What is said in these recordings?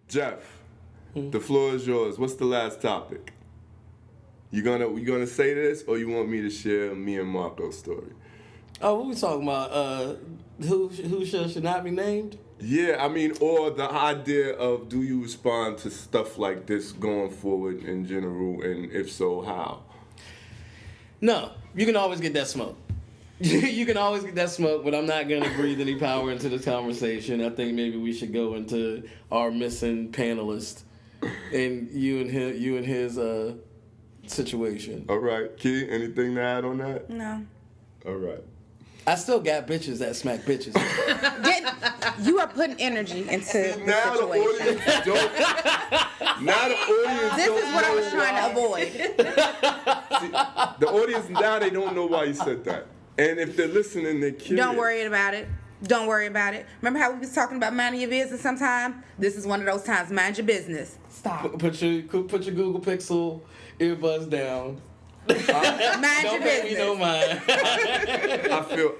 Jeff, the floor is yours. What's the last topic? You gonna say this, or you want me to share me and Marco's story? Oh, what we talking about? Who should not be named? Yeah, I mean, or the idea of do you respond to stuff like this going forward in general, and if so, how? No, you can always get that smoke. You can always get that smoke, but I'm not going to breathe any power into this conversation. I think maybe we should go into our missing panelist and you and his situation. All right, Key, anything to add on that? No. All right. I still got bitches that smack bitches. You are putting energy into the Now the situation. audience don't. Now the audience. This don't is what I was know trying to avoid. See, the audience now they don't know why you said that, and if they're listening, they're curious. Don't worry about it. Don't worry about it. Remember how we was talking about minding your business sometime? This is one of those times. Mind your business. Stop. Put your Google Pixel earbuds down. Mind your Don't make me business. no mind.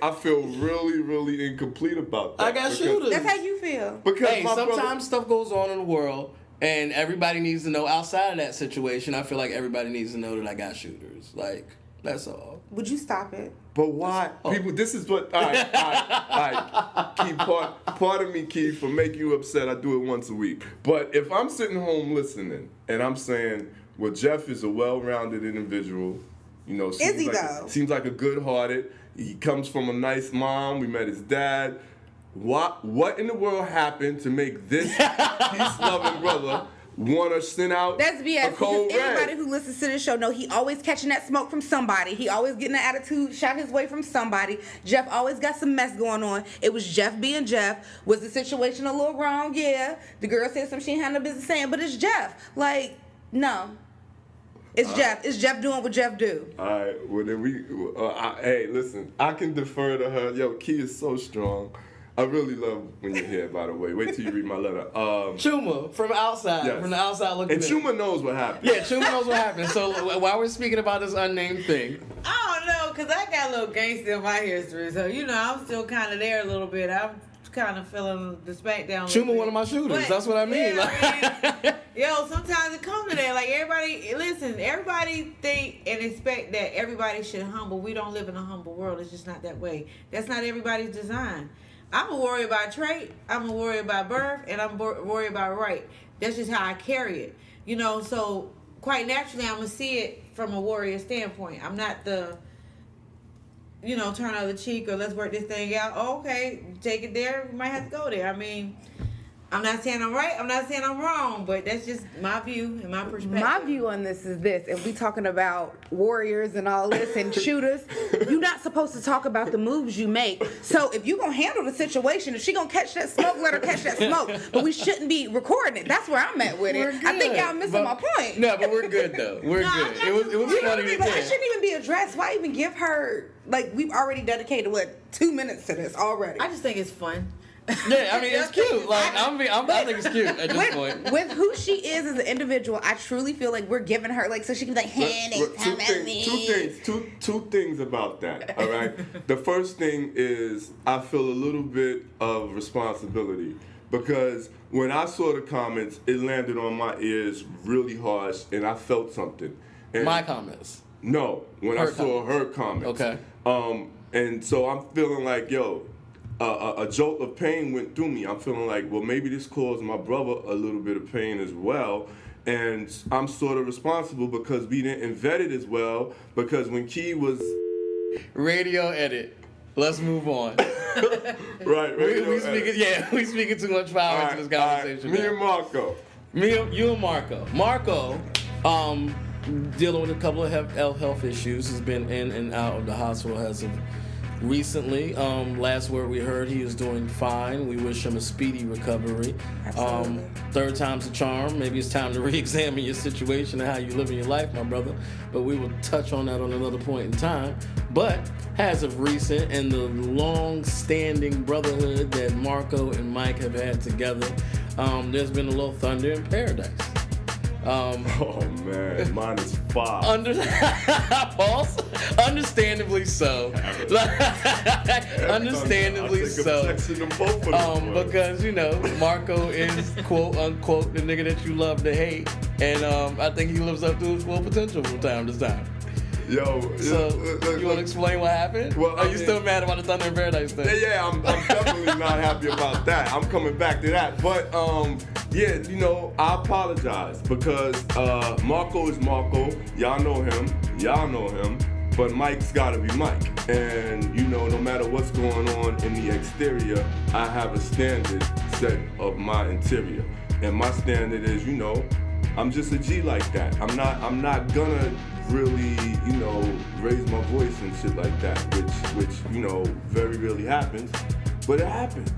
I feel really, really incomplete about that. I got shooters. That's how you feel. Because Hey, my sometimes brother, stuff goes on in the world, and everybody needs to know outside of that situation. I feel like everybody needs to know that I got shooters. Like, that's all. Would you stop it? but why people? This is what. All right. Keith, pardon me, Keith, for making you upset. I do it once a week. But if I'm sitting home listening and I'm saying, well, Jeff is a well-rounded individual. You know, Is he, like, though? Seems like a good-hearted. He comes from a nice mom. We met his dad. What in the world happened to make this peace-loving brother want to send out That's BS. a cold Because everybody red? who listens to this show know he always catching that smoke from somebody. He always getting an attitude shot his way from somebody. Jeff always got some mess going on. It was Jeff being Jeff. Was the situation a little wrong? Yeah. The girl said something she ain't had no business saying, but it's Jeff. Like, no. It's Jeff. It's Jeff doing what Jeff do. All right, well then hey, listen, I can defer to her. Yo, Key is so strong. I really love when you're here, by the way. Wait till you read my letter. Chuma, from outside, Yes. from the outside looking And in. Chuma knows what happened. Yeah, Chuma knows what happened. So while we're speaking about this unnamed thing, I don't know, because I got a little gangster in my history. So, I'm still kind of there a little bit. I'm kind of feeling the smackdown. Chuma one of my shooters. That's what I mean. Yo, sometimes it comes to that. Like, everybody think and expect that everybody should humble. We don't live in a humble world. It's just not that way. That's not everybody's design. I'm a warrior by trait, I'm a warrior by birth, and I'm a warrior by right. That's just how I carry it. So quite naturally, I'm going to see it from a warrior standpoint. I'm not the, turn the other cheek or let's work this thing out. Oh, okay, take it there. We might have to go there. I mean, I'm not saying I'm right. I'm not saying I'm wrong, but that's just my view and my perspective. My view on this is this. If we talking about warriors and all this and shooters, you're not supposed to talk about the moves you make. So if you're going to handle the situation, if she going to catch that smoke, let her catch that smoke. But we shouldn't be recording it. That's where I'm at with it. I think y'all missing my point. No, but we're good though. We're good. It was You know what I funny. mean? Like, it shouldn't even be addressed. Why even give her, like, we've already dedicated, 2 minutes to this already. I just think it's fun. Yeah, I mean it's cute. Like I think it's cute at this point. With who she is as an individual, I truly feel like we're giving her so she can be like, hey, Two things about that. All right. The first thing is I feel a little bit of responsibility because when I saw the comments, it landed on my ears really harsh, and I felt something. And My comments. No, when I saw her comments. Okay. And so I'm feeling like, a jolt of pain went through me. I'm feeling like, well, maybe this caused my brother a little bit of pain as well. And I'm sort of responsible because we didn't vet it as well. Because when Key was... Radio edit. Let's move on. Right. We speaking too much power into this conversation. Me and Marco. You and Marco. Marco, dealing with a couple of health issues, has been in and out of the hospital as of recently. Last word we heard, he is doing fine. We wish him a speedy recovery. Absolutely. Third time's a charm. Maybe it's time to re-examine your situation and how you live in your life, my brother. But we will touch on that on another point in time. But as of recent, and the long-standing brotherhood that Marco and Mike have had together, there's been a little thunder in paradise. Oh man, mine is 5. False. Understandably so. Understandably so. Because Marco is quote unquote the nigga that you love to hate, and I think he lives up to his full potential from time to time. Yo, so you want to explain what happened? Well, are you still mad about the Thunder in Paradise thing? Yeah, I'm definitely not happy about that. I'm coming back to that, but yeah, I apologize because Marco is Marco. Y'all know him, but Mike's gotta be Mike. And no matter what's going on in the exterior, I have a standard set of my interior, and my standard is, I'm just a G like that. I'm not gonna really, raise my voice and shit like that, which very rarely happens, but it happened,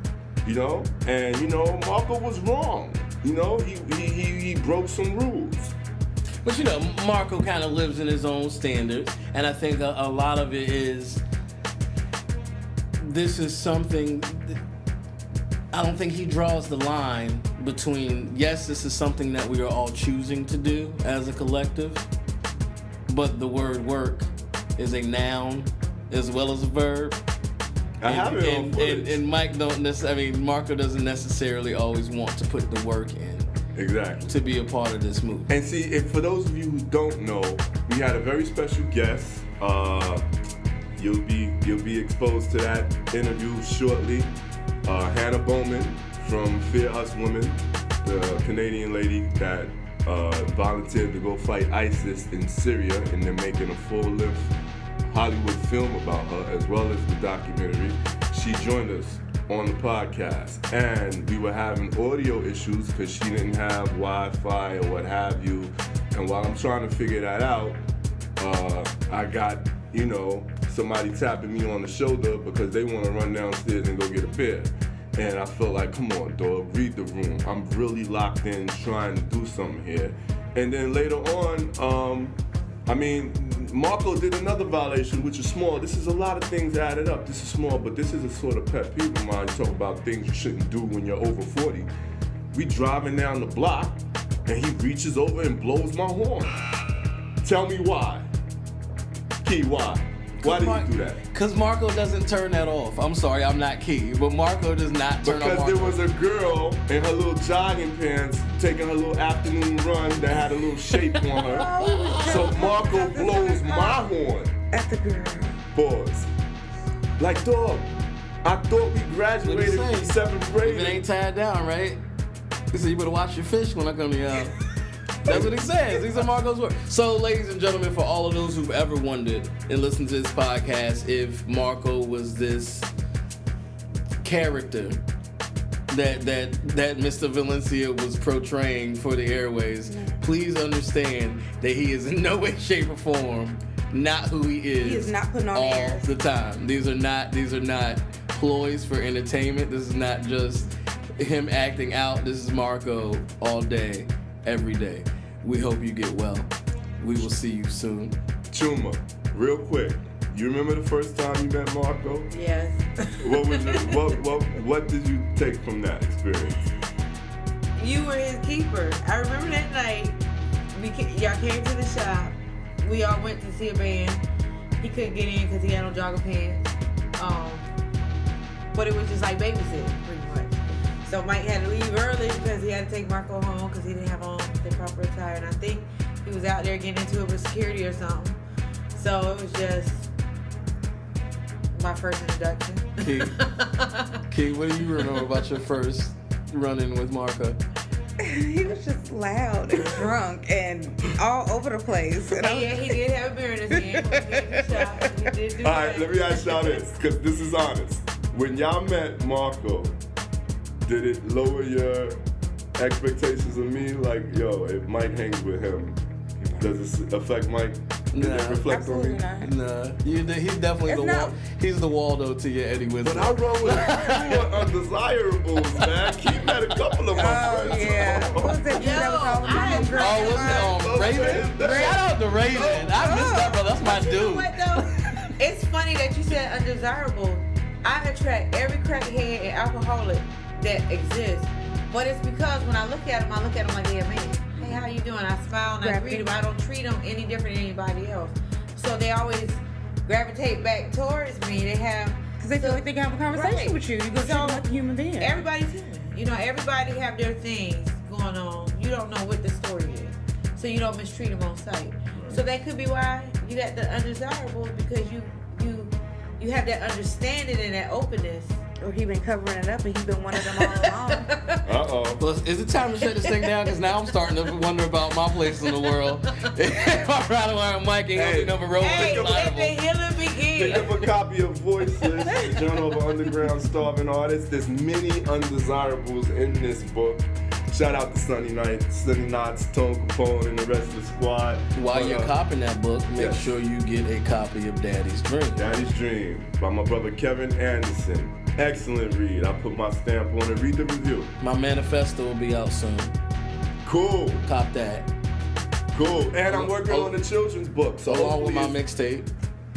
and Marco was wrong, he broke some rules. But Marco kind of lives in his own standards, and I think a lot of it is, this is something, I don't think he draws the line between, yes, this is something that we are all choosing to do as a collective, but the word work is a noun as well as a verb. And Mike Marco doesn't necessarily always want to put the work in. Exactly. To be a part of this movie. And see, for those of you who don't know, we had a very special guest. You'll be exposed to that interview shortly. Hannah Bowman from Fear Us Women, the Canadian lady that volunteered to go fight ISIS in Syria, and they're making a full-length Hollywood film about her, as well as the documentary. She joined us on the podcast, and we were having audio issues because she didn't have Wi-Fi or what have you. And while I'm trying to figure that out, I got, somebody tapping me on the shoulder because they want to run downstairs and go get a beer. And I felt like, come on, dog, read the room. I'm really locked in trying to do something here. And then later on, Marco did another violation, which is small. This is a lot of things added up. This is small, but this is a sort of pet peeve of mine. You talk about things you shouldn't do when you're over 40. We driving down the block, and he reaches over and blows my horn. Tell me why. Key, why? Why did you do that? Because Marco doesn't turn that off. I'm sorry, I'm not Key, but Marco does not turn off. Because there was a girl in her little jogging pants taking her little afternoon run that had a little shape on her. So Marco blows my horn. At the girl. Pause. Like, dog, I thought we graduated from 7th grade. If it ain't tied down, right? He said you better watch your fish when I come to y'all. That's what he says. These are Marco's words. So, ladies and gentlemen, for all of those who've ever wondered and listened to this podcast if Marco was this character that Mr. Valencia was portraying for the airways, please understand that he is in no way, shape, or form not who he is. He is not putting on all airs. the time. These are not ploys for entertainment. This is not just him acting out. This is Marco all day, every day. We hope you get well. We will see you soon. Chuma, real quick. You remember the first time you met Marco? Yes. What did you take from that experience? You were his keeper. I remember that night. Y'all came to the shop. We all went to see a band. He couldn't get in because he had no jogger pants. But it was just like babysitting, pretty much. So Mike had to leave early because he had to take Marco home because he didn't have on the proper attire. And I think he was out there getting into it with security or something. So it was just my first introduction. Key, what do you remember about your first run-in with Marco? He was just loud and drunk and all over the place. And yeah, he did have a beer in his hand. He did do all right, let me ask y'all this, because this is honest. When y'all met Marco, did it lower your expectations of me? Like, yo, if Mike hangs with him, does it affect Mike? Did it reflect on me? Not. Nah, he's definitely he's the Waldo to your Eddie Winslow. But I run with fewer undesirables, man. Keep met a couple of my friends. Oh, yeah. What was that dude that was all the What's it Raven? Shout out to Raven. I missed that, brother. That's my You know dude. what, though? It's funny that you said undesirable. I attract every crackhead and alcoholic that exists. But it's because when I look at them like they're a man. hey, how you doing? I smile and I Grab greet it. them. I don't treat them any different than anybody else. So they always gravitate back towards me. They have Because they feel like they can have a conversation Right. with you. You go treat them like a human being. everybody's human. You know, everybody have their things going on. You don't know what the story is, so you don't mistreat them on sight. So that could be why you got the undesirables, because you have that understanding and that openness. Or he been covering it up and he been one of them all along. Uh-oh. Well, is it time to shut this thing down? Because now I'm starting to wonder about my place in the world. If I ride around Mike ain't gonna be number road Hey, let the reliable. healing Pick begin. up a copy of Voiceless, the Journal of an Underground Starving Artist. There's many undesirables in this book. Shout out to Sunny Knots, Tone Capone, and the rest of the squad. While But, you're copping that book, make yes. sure you get a copy of Daddy's Dream. Daddy's Dream by my brother Kevin Anderson. Excellent read. I put my stamp on it. Read the review. My manifesto will be out soon. Cool. Cop that. Cool. And I'm working on the children's book. So Along with my hopefully mixtape.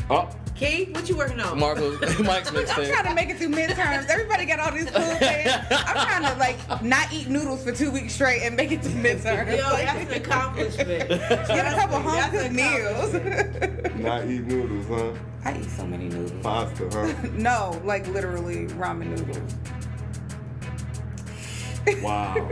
Oh, Keith, what you working on? Mike's I'm trying mixtape. to make it through midterms. Everybody got all these cool things. I'm trying to like not eat noodles for 2 weeks straight and make it to midterms. Yo, that's an accomplishment. Get a couple home That's cooked an meals. not eat noodles, huh? I eat so many noodles. Pasta, huh? No, like literally ramen noodles. Wow.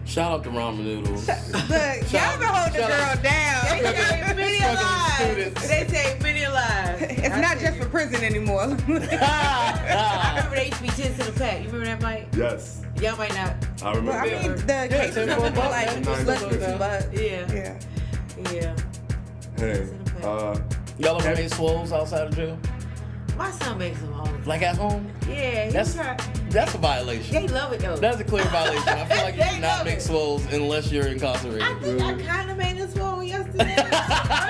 Shout out to Ramen Noodles. Look, y'all been holding the Shout out- girl down. They save many Struggling lives. students. They save many lives. It's not just for prison anymore. I remember they used to be 10 cents a pack. You remember that, Mike? Yes, Y'all might not. I Well, remember. I mean, the cases 10 of for a them buck, are like man. just less than $9 $2. Yeah. Yeah. Yeah. Hey, Y'all ever made swoles outside of jail? My son makes them all the time. Like at home? Yeah, he That's tried. that's a violation. They love it though. That's a clear violation. I feel like you They should not love make it. swoles unless you're incarcerated. I think I kind of made this swole yesterday.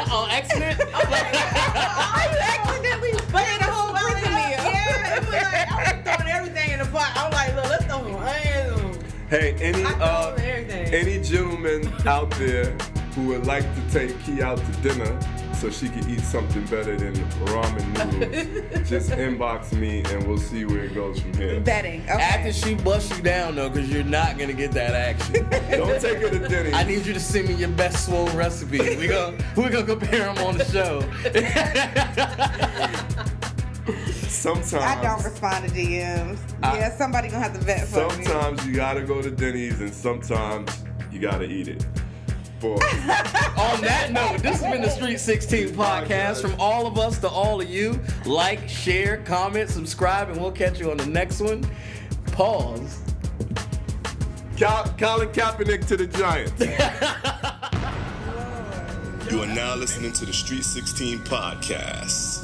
On accident? How you accidentally made a whole prison meal? Yeah, it was like I was throwing everything in the pot. I was like, look, let's throw some onions. hey, I throw everything. any gentleman out there who would like to take Key out to dinner so she can eat something better than ramen noodles, just inbox me and we'll see where it goes from here. Betting. Okay. After she busts you down though, because you're not gonna get that action. Don't take her to dinner. I need you to send me your best swole recipe. We're gonna compare them on the show. Sometimes I don't respond to DMs. Yeah, somebody gonna have to vet for me. Sometimes you gotta go to Denny's and sometimes you gotta eat it. For On that note, this has been the Street 16 podcast. From all of us to all of you, like, share, comment, subscribe, and we'll catch you on the next one. Pause. Colin Kaepernick to the Giants. You are now listening to the Street 16 podcast.